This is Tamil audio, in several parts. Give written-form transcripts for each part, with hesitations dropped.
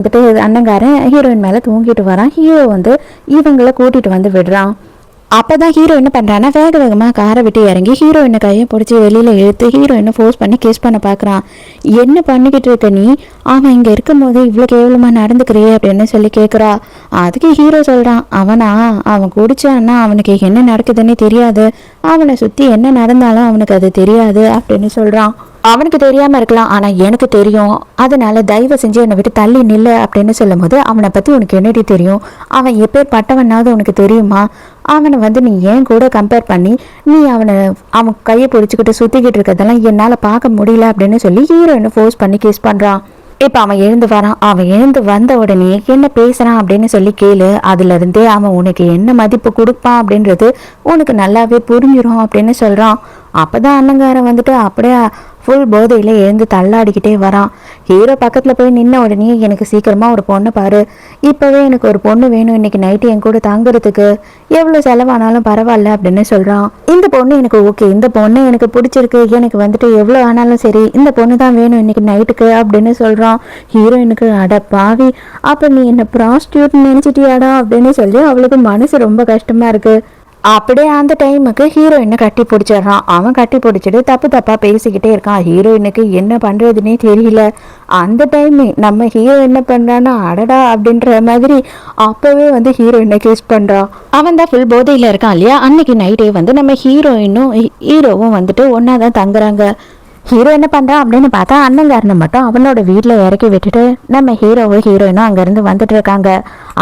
வந்துட்டு அண்ணங்காரன் ஹீரோயின் மேலே தூங்கிட்டு வரான். ஹீரோ வந்து இவங்களை கூட்டிட்டு வந்து விடுறான். அப்போதான் ஹீரோ என்ன பண்ணுறான்னா வேக வேகமாக காரை விட்டு இறங்கி ஹீரோயினை கையை பிடிச்சி வெளியில் இழுத்து ஹீரோயினை ஃபோர்ஸ் பண்ணி கிஸ் பண்ண பார்க்குறான். என்ன பண்ணிக்கிட்டு இருக்க நீ, அவன் இங்கே இருக்கும் போது இவ்வளோ கேவலமாக நடந்துக்கிறியே அப்படின்னு சொல்லி கேட்குறா. அதுக்கு ஹீரோ சொல்கிறான், அவன் குடிச்சான்னா அவனுக்கு என்ன நடக்குதுன்னு தெரியாது, அவனை சுற்றி என்ன நடந்தாலும் அவனுக்கு அது தெரியாது அப்படின்னு சொல்கிறான். அவனுக்கு தெரியாமல் இருக்கலாம், ஆனால் எனக்கு தெரியும், அதனால தயவு செஞ்சு என்னை விட்டு தள்ளி நில்லு அப்படின்னு சொல்லும் போது அவனை பற்றி உனக்கு என்னடி தெரியும், அவன் எப்பேர் பட்டவனாவது உனக்கு தெரியுமா, அவனை வந்து நீ ஏன் கூட கம்பேர் பண்ணி நீ அவன் கையை பிடிச்சிக்கிட்டு சுற்றிக்கிட்டு இருக்கிறதெல்லாம் என்னால் பார்க்க முடியல அப்படின்னு சொல்லி ஹீரோயினை ஃபோர்ஸ் பண்ணி கிஸ் பண்ணுறான். இப்போ அவன் எழுந்து வரான். அவன் எழுந்து வந்த உடனே என்ன பேசுகிறான் அப்படின்னு சொல்லி கேளு, அதுலேருந்தே அவன் உனக்கு என்ன மதிப்பு கொடுப்பான் அப்படின்றது உனக்கு நல்லாவே புரிஞ்சிடும் அப்படின்னு சொல்கிறான். அப்போ தான் அண்ணங்காரன் வந்துட்டு அப்படியே ஃபுல் போதையில் எழுந்து தள்ளாடிக்கிட்டே வரான். ஹீரோ பக்கத்தில் போய் நின்ன உடனே எனக்கு சீக்கிரமாக ஒரு பொண்ணு பாரு, இப்போவே எனக்கு ஒரு பொண்ணு வேணும், இன்னைக்கு நைட்டு என் கூட தங்குறதுக்கு எவ்வளோ செலவானாலும் பரவாயில்ல அப்படின்னு சொல்கிறான். இந்த பொண்ணு எனக்கு ஓகே, இந்த பொண்ணு எனக்கு பிடிச்சிருக்கு, எனக்கு வந்துட்டு எவ்வளோ ஆனாலும் சரி இந்த பொண்ணு தான் வேணும் இன்னைக்கு நைட்டுக்கு அப்படின்னு சொல்கிறான். ஹீரோயினுக்கு அட பாவி, அப்போ நீ என்ன ப்ராஸ்டியூட் நினச்சிட்டியாடா அப்படின்னு சொல்லி அவளுக்கு மனசு ரொம்ப கஷ்டமாக இருக்குது. அப்படியே அந்த டைமுக்கு ஹீரோயினை கட்டி பிடிச்சிடுறான். அவன் கட்டி பிடிச்சிட்டு தப்பாக பேசிக்கிட்டே இருக்கான். ஹீரோயினுக்கு என்ன பண்ணுறதுனே தெரியல. அந்த டைம் நம்ம ஹீரோ என்ன பண்ணுறான்னா அடடா அப்படின்ற மாதிரி அப்போவே வந்து ஹீரோயினை கிஸ் பண்ணுறான். அவன் தான் ஃபுல் போதையில் இருக்கான் இல்லையா. அன்னைக்கு நைட்டே வந்து நம்ம ஹீரோவும் வந்துட்டு ஒன்றா தான் தங்குறாங்க. ஹீரோ என்ன பண்ணுறான் அப்படின்னு பார்த்தா அண்ணங்காரனை மட்டும் அவனோட வீட்டில் இறக்கி விட்டுட்டு நம்ம ஹீரோயினும் அங்கேருந்து வந்துட்டு இருக்காங்க.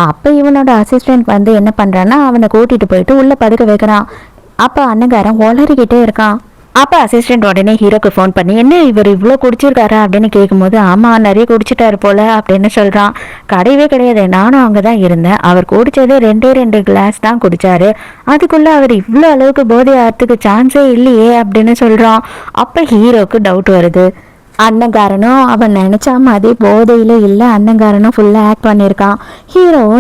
அப்போ இவனோட அசிஸ்டன்ட் வந்து என்ன பண்ணுறான்னா அவனை கூட்டிகிட்டு போயிட்டு உள்ளே படுக்க வைக்கிறான். அப்போ அண்ணங்காரன் உளறிக்கிட்டே இருக்கான். அப்போ அசிஸ்டன்ட் உடனே ஹீரோக்கு ஃபோன் பண்ணி என்ன இவர் இவ்வளோ குடிச்சிருக்காரா அப்படின்னு கேட்கும்போது ஆமாம் நிறைய குடிச்சிட்டாரு போல அப்படின்னு சொல்கிறான். கிடையவே கிடையாது, நானும் அங்கே தான் இருந்தேன், அவர் குடித்தது 2 கிளாஸ் தான் குடித்தாரு, அதுக்குள்ளே அவர் இவ்வளோ அளவுக்கு போதை ஆகிறதுக்கு சான்ஸே இல்லையே அப்படின்னு சொல்கிறான். அப்போ ஹீரோக்கு டவுட் வருது. அண்ணங்காரனும் அவன் நினச்சா மாதிரி போதையில் இல்லை, அண்ணங்காரனும் ஃபுல்லாக ஆக்ட் பண்ணியிருக்கான்.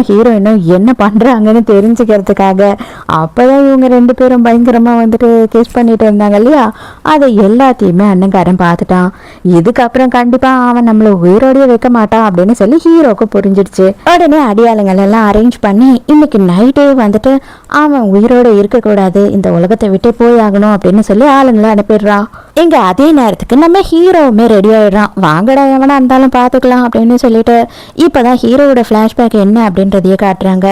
ஹீரோயினும் என்ன பண்ணுறாங்கன்னு தெரிஞ்சுக்கிறதுக்காக அப்போ தான் இவங்க 2 பேரும் பயங்கரமாக வந்துட்டு கிஸ் பண்ணிட்டு இருந்தாங்க இல்லையா, அதை எல்லாத்தையுமே அண்ணங்காரன் பார்த்துட்டான். இதுக்கப்புறம் கண்டிப்பாக அவன் நம்மளை உயிரோடையே வைக்க மாட்டான் அப்படின்னு சொல்லி ஹீரோக்கு புரிஞ்சிடுச்சு. உடனே அடியாளங்கள் எல்லாம் அரேஞ்ச் பண்ணி இன்னைக்கு நைட்டே வந்துட்டு அவன் உயிரோடு இருக்கக்கூடாது, இந்த உலகத்தை விட்டே போய் ஆகணும் அப்படின்னு சொல்லி ஆளுங்களை அனுப்பிடுறான். இங்கே அதே நேரத்துக்கு நம்ம ஹீரோவுமே ரெடி ஆகிடுறான். வாங்கடா எவனா இருந்தாலும் பார்த்துக்கலாம் அப்படின்னு சொல்லிட்டு இப்போதான் ஹீரோவோட ஃப்ளாஷ்பேக் என்ன அப்படின்றதையே காட்டுறாங்க.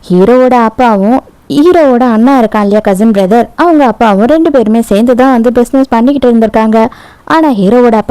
ஹீரோவோட அண்ணா இருக்கான் இல்லையா, கசின் பிரதர், அவங்க அப்பாவும் 2 பேருமே சேர்ந்து தான் வந்து பிஸ்னஸ் பண்ணிக்கிட்டு இருந்திருக்காங்க. ஆனால் ஹீரோவோட அப்பா